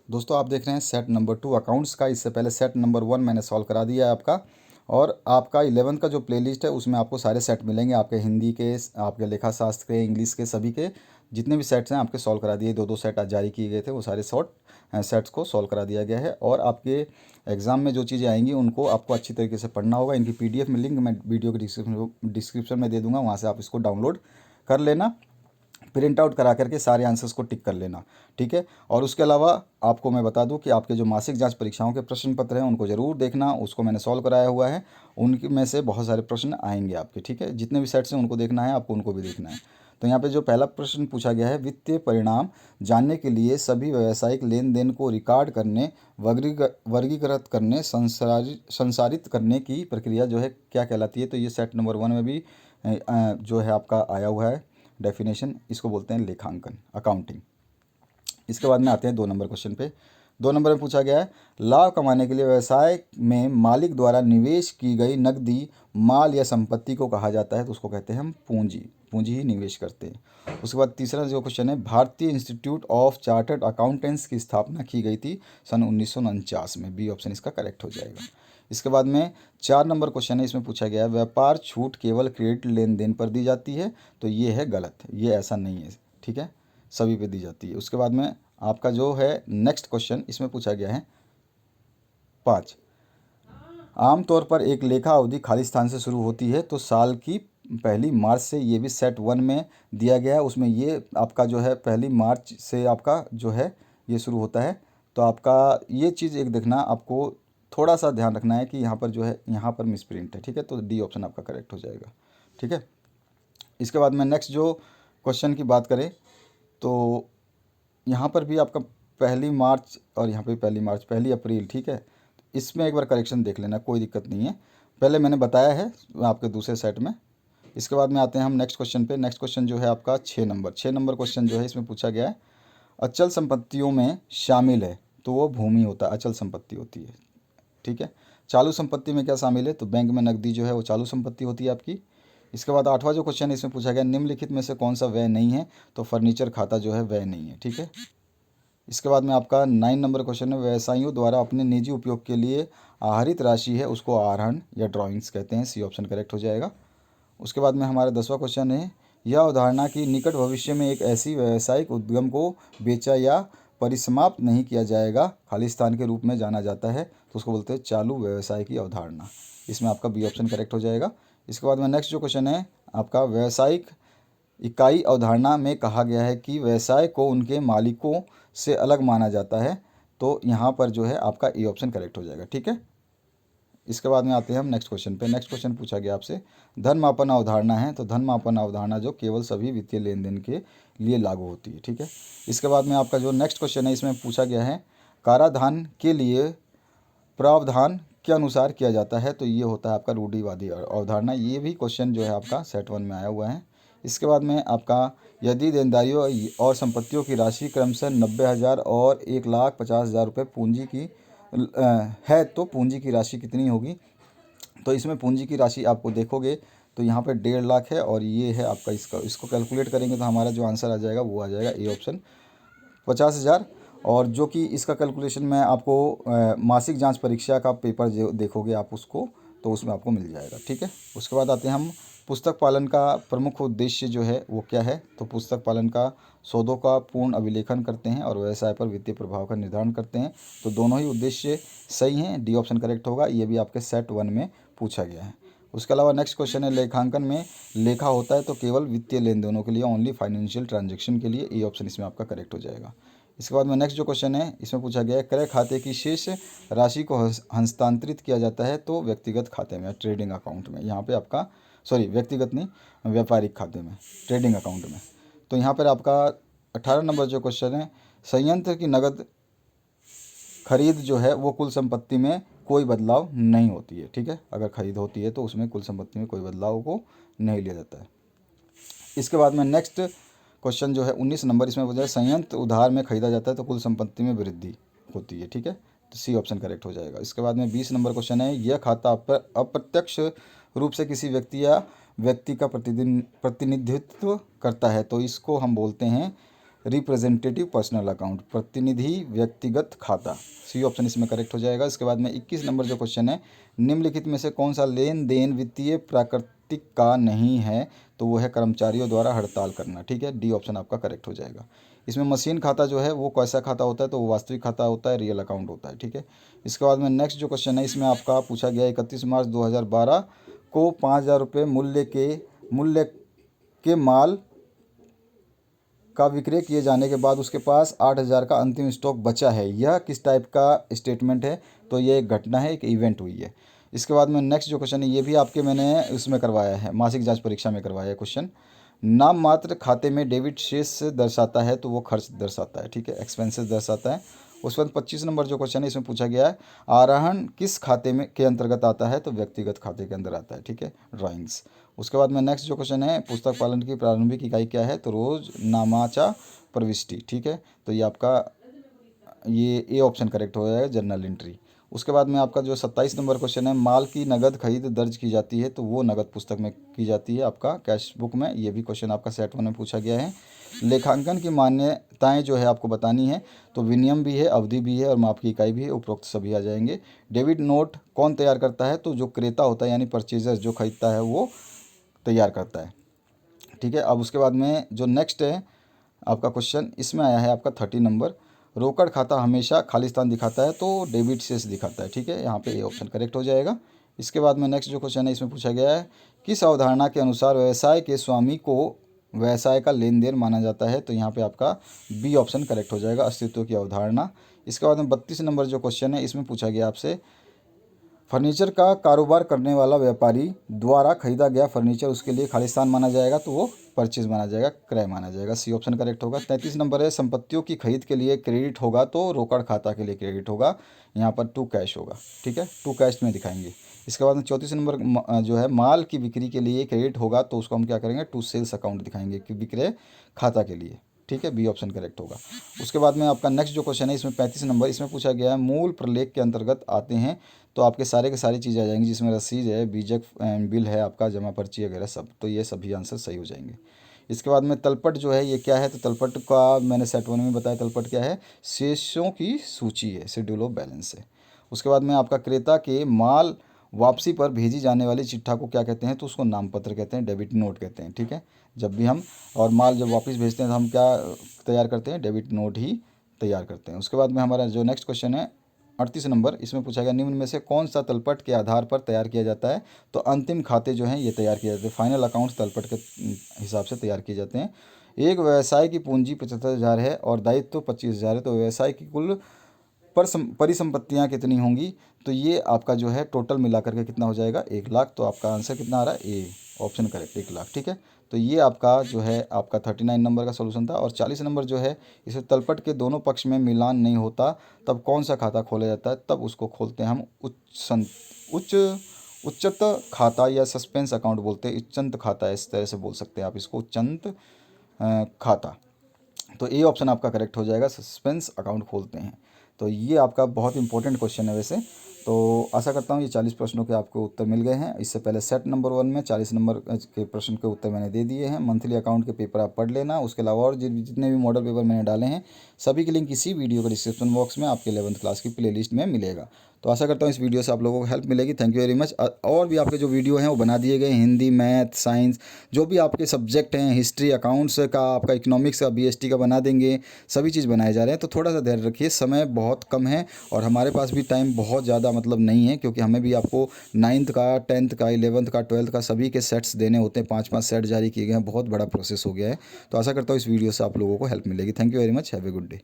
दोस्तों आप देख रहे हैं सेट नंबर 2 अकाउंट्स का। इससे पहले सेट नंबर 1 मैंने सॉल्व करा दिया है आपका। और आपका 11th का जो प्लेलिस्ट है उसमें आपको सारे सेट मिलेंगे, आपके हिंदी के, आपके लेखा शास्त्र के, इंग्लिश के, सभी के जितने भी सेट्स हैं आपके सॉल्व करा दिए। दो दो सेट आज जारी किए गए थे, वो सारे सेट्स को सॉल्व करा दिया गया है। और आपके एग्ज़ाम में जो चीज़ें आएंगी उनको आपको अच्छी तरीके से पढ़ना होगा। इनकी PDF में लिंक मैं वीडियो के डिस्क्रिप्शन में दे दूंगा, वहाँ से आप इसको डाउनलोड कर लेना, प्रिंट आउट करा करके सारे आंसर्स को टिक कर लेना, ठीक है। और उसके अलावा आपको मैं बता दूं कि आपके जो मासिक जांच परीक्षाओं के प्रश्न पत्र हैं उनको ज़रूर देखना, उसको मैंने सॉल्व कराया हुआ है। उनकी में से बहुत सारे प्रश्न आएंगे आपके, ठीक है। जितने भी सेट्स हैं उनको देखना है, आपको उनको भी देखना है। तो यहाँ पे जो पहला प्रश्न पूछा गया है, वित्तीय परिणाम जानने के लिए सभी व्यावसायिक लेन देन को रिकॉर्ड करने, वर्गीकृत करने, संसारित करने की प्रक्रिया जो है क्या कहलाती है। तो ये सेट नंबर 1 में भी जो है आपका आया हुआ है डेफिनेशन। इसको बोलते हैं लेखांकन, अकाउंटिंग। इसके बाद में आते हैं 2 नंबर क्वेश्चन पे। 2 नंबर में पूछा गया है, लाभ कमाने के लिए व्यवसाय में मालिक द्वारा निवेश की गई नकदी, माल या संपत्ति को कहा जाता है। तो उसको कहते हैं हम पूंजी, पूंजी ही निवेश करते हैं। उसके बाद तीसरा जो क्वेश्चन है, भारतीय इंस्टीट्यूट ऑफ चार्टर्ड अकाउंटेंट्स की स्थापना की गई थी सन 1949 में। बी ऑप्शन इसका करेक्ट हो जाएगा। इसके बाद में 4 नंबर क्वेश्चन है, इसमें पूछा गया है, व्यापार छूट केवल क्रेडिट लेन देन पर दी जाती है। तो ये है गलत, ये ऐसा नहीं है, ठीक है, सभी पे दी जाती है। उसके बाद में आपका जो है नेक्स्ट क्वेश्चन, इसमें पूछा गया है 5, आमतौर पर एक लेखा अवधि खाली स्थान से शुरू होती है तो साल की पहली मार्च से। ये भी सेट 1 में दिया गया है, उसमें ये आपका जो है पहली मार्च से आपका जो है ये शुरू होता है। तो आपका ये चीज़ एक देखना, आपको थोड़ा सा ध्यान रखना है कि यहाँ पर जो है यहाँ पर मिसप्रिंट है, ठीक है। तो डी ऑप्शन आपका करेक्ट हो जाएगा, ठीक है। इसके बाद में नेक्स्ट जो क्वेश्चन की बात करें तो यहाँ पर भी आपका पहली मार्च और यहाँ पे पहली मार्च, 1 अप्रैल, ठीक है। इसमें एक बार करेक्शन देख लेना, कोई दिक्कत नहीं है, पहले मैंने बताया है आपके दूसरे सेट में। इसके बाद में आते हैं हम नेक्स्ट क्वेश्चन पे। नेक्स्ट क्वेश्चन जो है आपका 6 नंबर क्वेश्चन जो है, इसमें पूछा गया है, अचल संपत्तियों में शामिल है तो वो भूमि होता है, अचल संपत्ति होती है, ठीक है। चालू संपत्ति में क्या शामिल है, तो बैंक में नकदी जो है वो चालू संपत्ति होती है आपकी। इसके बाद 8वां जो क्वेश्चन है, इसमें पूछा गया, निम्नलिखित में से कौन सा व्यय नहीं है। तो फर्नीचर खाता जो है व्यय नहीं है, ठीक है। इसके बाद में आपका 9 नंबर क्वेश्चन है, व्यवसायियों द्वारा अपने निजी उपयोग के लिए आहरित राशि है उसको आहरण या ड्राइंग्स कहते हैं। सी ऑप्शन करेक्ट हो जाएगा। उसके बाद में हमारा 10वां क्वेश्चन है, यह अवधारणा कि निकट भविष्य में एक ऐसी व्यावसायिक उद्यम को बेचा या परिसमाप्त नहीं किया जाएगा खालिस्तान के रूप में जाना जाता है। तो उसको बोलते हैं चालू व्यवसाय की अवधारणा। इसमें आपका बी ऑप्शन करेक्ट हो जाएगा। इसके बाद में नेक्स्ट जो क्वेश्चन है आपका, व्यावसायिक इकाई अवधारणा में कहा गया है कि व्यवसाय को उनके मालिकों से अलग माना जाता है। तो यहाँ पर जो है आपका ए ऑप्शन करेक्ट हो जाएगा, ठीक है। इसके बाद में आते हैं हम नेक्स्ट क्वेश्चन पे। नेक्स्ट क्वेश्चन पूछा गया आपसे, धन मापन अवधारणा है। तो धन मापन अवधारणा जो केवल सभी वित्तीय लेन देन के लिए लागू होती है, ठीक है। इसके बाद में आपका जो नेक्स्ट क्वेश्चन है, इसमें पूछा गया है, कराधान के लिए प्रावधान के अनुसार किया जाता है। तो ये होता है आपका रूढ़िवादी अवधारणा। ये भी क्वेश्चन जो है आपका सेट 1 में आया हुआ है। इसके बाद में आपका, यदि देनदारियों और संपत्तियों की राशि क्रमशः 90,000 और 1,50,000 रुपये पूंजी की है तो पूंजी की राशि कितनी होगी। तो इसमें पूंजी की राशि आपको देखोगे तो यहाँ पे 1.5 लाख है और ये है आपका, इसको कैलकुलेट करेंगे तो हमारा जो आंसर आ जाएगा वो आ जाएगा ए ऑप्शन 50,000। और जो कि इसका कैलकुलेशन मैं आपको मासिक जांच परीक्षा का पेपर जो देखोगे आप उसको, तो उसमें आपको मिल जाएगा, ठीक है। उसके बाद आते हैं हम, पुस्तक पालन का प्रमुख उद्देश्य जो है वो क्या है। तो पुस्तक पालन का सौदों का पूर्ण अभिलेखन करते हैं और व्यवसाय पर वित्तीय प्रभाव का निर्धारण करते हैं। तो दोनों ही उद्देश्य सही हैं, डी ऑप्शन करेक्ट होगा। ये भी आपके सेट 1 में पूछा गया है। उसके अलावा नेक्स्ट क्वेश्चन है, लेखांकन में लेखा होता है तो केवल वित्तीय लेन देनों के लिए, ओनली फाइनेंशियल ट्रांजैक्शन के लिए। ए ऑप्शन इसमें आपका करेक्ट हो जाएगा। इसके बाद में नेक्स्ट जो क्वेश्चन है, इसमें पूछा गया है, क्रय खाते की शेष राशि को हस्तांतरित किया जाता है तो व्यक्तिगत खाते में, ट्रेडिंग अकाउंट में। यहाँ पे आपका, सॉरी व्यक्तिगत नहीं, व्यापारिक खाते में, ट्रेडिंग अकाउंट में। तो यहाँ पर आपका 18 नंबर जो क्वेश्चन है, संयंत्र की नगद खरीद जो है वो कुल संपत्ति में कोई बदलाव नहीं होती है, ठीक है। अगर खरीद होती है तो उसमें कुल संपत्ति में कोई बदलाव को नहीं लिया जाता है। इसके बाद में नेक्स्ट क्वेश्चन जो है 19 नंबर, इसमें पूछा है, संयंत्र उधार में खरीदा जाता है तो कुल संपत्ति में वृद्धि होती है, ठीक है। तो सी ऑप्शन करेक्ट हो जाएगा। इसके बाद में 20 नंबर क्वेश्चन है, यह खाता अप्रत्यक्ष रूप से किसी व्यक्ति का प्रतिनिधित्व करता है तो इसको हम बोलते हैं रिप्रेजेंटेटिव पर्सनल अकाउंट, प्रतिनिधि व्यक्तिगत खाता। सी ऑप्शन इसमें करेक्ट हो जाएगा। इसके बाद में 21 नंबर जो क्वेश्चन है, निम्नलिखित में से कौन सा लेन देन वित्तीय प्राकृतिक का नहीं है, तो वो है कर्मचारियों द्वारा हड़ताल करना। ठीक है, डी ऑप्शन आपका करेक्ट हो जाएगा। इसमें मशीन खाता जो है वो कैसा खाता होता है, तो वो वास्तविक खाता होता है, रियल अकाउंट होता है। ठीक है, इसके बाद में नेक्स्ट जो क्वेश्चन है, इसमें आपका पूछा गया 31 मार्च 2012 को 5,000 रुपये मूल्य के माल का विक्रय किए जाने के बाद उसके पास 8,000 का अंतिम स्टॉक बचा है, यह किस टाइप का स्टेटमेंट है, तो ये एक घटना है, एक इवेंट हुई है। इसके बाद में नेक्स्ट जो क्वेश्चन है, ये भी आपके मैंने उसमें करवाया है, मासिक जांच परीक्षा में करवाया है क्वेश्चन। नाम मात्र खाते में डेबिट शेष दर्शाता है, तो वो खर्च दर्शाता है। ठीक है, एक्सपेंसेस दर्शाता है। उसके बाद 25 नंबर जो क्वेश्चन है, इसमें पूछा गया है आरोहण किस खाते में के अंतर्गत आता है, तो व्यक्तिगत खाते के अंदर आता है। ठीक है, ड्राइंग्स। उसके बाद में नेक्स्ट जो क्वेश्चन है, पुस्तक पालन की प्रारंभिक इकाई क्या है, तो रोज नामाचा प्रविष्टि। ठीक है, तो ये आपका ये ए ऑप्शन करेक्ट हो जाएगा, जर्नल एंट्री। उसके बाद में आपका जो 27 नंबर क्वेश्चन है, माल की नगद खरीद दर्ज की जाती है, तो वो नगद पुस्तक में की जाती है, आपका कैश बुक में। ये भी क्वेश्चन आपका सेट 1 में पूछा गया है। लेखांकन की मान्यताएं जो है आपको बतानी है, तो विनियम भी है, अवधि भी है और माप की इकाई भी है, उपरोक्त सभी आ जाएंगे। डेबिट नोट कौन तैयार करता है, तो जो क्रेता होता है यानी परचेजर जो खरीदता है वो तैयार करता है। ठीक है, अब उसके बाद में जो नेक्स्ट है आपका क्वेश्चन, इसमें आया है आपका 30 नंबर, रोकड़ खाता हमेशा खाली स्थान दिखाता है, तो डेबिट शेष दिखाता है। ठीक है, यहाँ पे ये ऑप्शन करेक्ट हो जाएगा। इसके बाद में नेक्स्ट जो क्वेश्चन है, इसमें पूछा गया है किस अवधारणा के अनुसार व्यवसाय के स्वामी को व्यवसाय का लेन देन माना जाता है, तो यहाँ पे आपका बी ऑप्शन करेक्ट हो जाएगा, अस्तित्व की अवधारणा। इसके बाद में 32 नंबर जो क्वेश्चन है, इसमें पूछा गया आपसे फर्नीचर का कारोबार करने वाला व्यापारी द्वारा खरीदा गया फर्नीचर उसके लिए खालिस्तान माना जाएगा, तो वो परचेज माना जाएगा, क्रय माना जाएगा। सी ऑप्शन करेक्ट होगा। 33 नंबर है संपत्तियों की खरीद के लिए क्रेडिट होगा, तो रोकड़ खाता के लिए क्रेडिट होगा, यहाँ पर टू कैश होगा। ठीक है, टू कैश में दिखाएंगे। इसके बाद में 34 नंबर जो है माल की बिक्री के लिए क्रेडिट होगा, तो उसको हम क्या करेंगे, टू सेल्स अकाउंट दिखाएंगे कि विक्रय खाता के लिए। ठीक है, बी ऑप्शन करेक्ट होगा। उसके बाद में आपका नेक्स्ट जो क्वेश्चन है, इसमें 35 नंबर, इसमें पूछा गया है मूल प्रलेख के अंतर्गत आते हैं, तो आपके सारे के सारी चीज़ें आ जाएंगी, जिसमें रसीद है, बीजक बिल है, आपका जमा पर्ची वगैरह सब, तो ये सभी आंसर सही हो जाएंगे। इसके बाद में तलपट जो है ये क्या है, तो तलपट का मैंने सेट 1 में बताया, तलपट क्या है, शेषों की सूची है, शेड्यूल ऑफ बैलेंस है। उसके बाद में आपका क्रेता के माल वापसी पर भेजी जाने वाली चिट्ठा को क्या कहते हैं, तो उसको नामपत्र कहते हैं, डेबिट नोट कहते हैं। ठीक है, जब भी हम और माल जब वापस भेजते हैं तो हम क्या तैयार करते हैं, डेबिट नोट ही तैयार करते हैं। उसके बाद में हमारा जो नेक्स्ट क्वेश्चन है 38 नंबर, इसमें पूछा गया निम्न में से कौन सा तलपट के आधार पर तैयार किया जाता है, तो अंतिम खाते जो हैं ये तैयार किए जाते हैं, फाइनल अकाउंट्स तलपट के हिसाब से तैयार किए जाते हैं। एक व्यवसाय की पूंजी 75,000 है और दायित्व 25,000 है, तो व्यवसाय की कुल परिसंपत्तियाँ कितनी होंगी, तो ये आपका जो है टोटल मिलाकर के कितना हो जाएगा, 1,00,000। तो आपका आंसर कितना आ रहा है, ए ऑप्शन करेक्ट, 1,00,000। ठीक है, तो ये आपका जो है आपका 39 नंबर का सोल्यूशन था। और 40 नंबर जो है, इसे तलपट के दोनों पक्ष में मिलान नहीं होता तब कौन सा खाता खोला जाता है, तब उसको खोलते हैं हम उच्चत खाता या सस्पेंस अकाउंट बोलते हैं, उच्चंत खाता है, इस तरह से बोल सकते हैं आप इसको, उच्चंत खाता। तो ए ऑप्शन आपका करेक्ट हो जाएगा, सस्पेंस अकाउंट खोलते हैं। तो ये आपका बहुत इंपॉर्टेंट क्वेश्चन है वैसे। तो आशा करता हूँ ये 40 प्रश्नों के आपको उत्तर मिल गए हैं। इससे पहले सेट नंबर 1 में 40 नंबर के प्रश्न के उत्तर मैंने दे दिए हैं। मंथली अकाउंट के पेपर आप पढ़ लेना। उसके अलावा और जितने भी मॉडल पेपर मैंने डाले हैं सभी के लिंक इसी वीडियो के डिस्क्रिप्शन बॉक्स में आपके 11th क्लास की प्लेलिस्ट में मिलेगा। तो आशा करता हूँ इस वीडियो से आप लोगों को हेल्प मिलेगी। Thank you very much. और भी आपके जो वीडियो हैं वो बना दिए गए, हिंदी, मैथ, साइंस, जो भी आपके सब्जेक्ट हैं, हिस्ट्री, अकाउंट्स का, आपका इकोनॉमिक्स का, बीएसटी का बना देंगे, सभी चीज़ बनाए जा रहे हैं। तो थोड़ा सा धैर्य रखिए, समय बहुत कम है और हमारे पास भी टाइम बहुत ज़्यादा मतलब नहीं है, क्योंकि हमें भी आपको 9th का, 10th का, 11th का, 12th का सभी के सेट्स देने होते हैं। 5-5 सेट जारी किए गए हैं, बहुत बड़ा प्रोसेस हो गया है। तो आशा करता हूँ इस वीडियो से आप लोगों को हेल्प मिलेगी। Thank you very much, have a good day.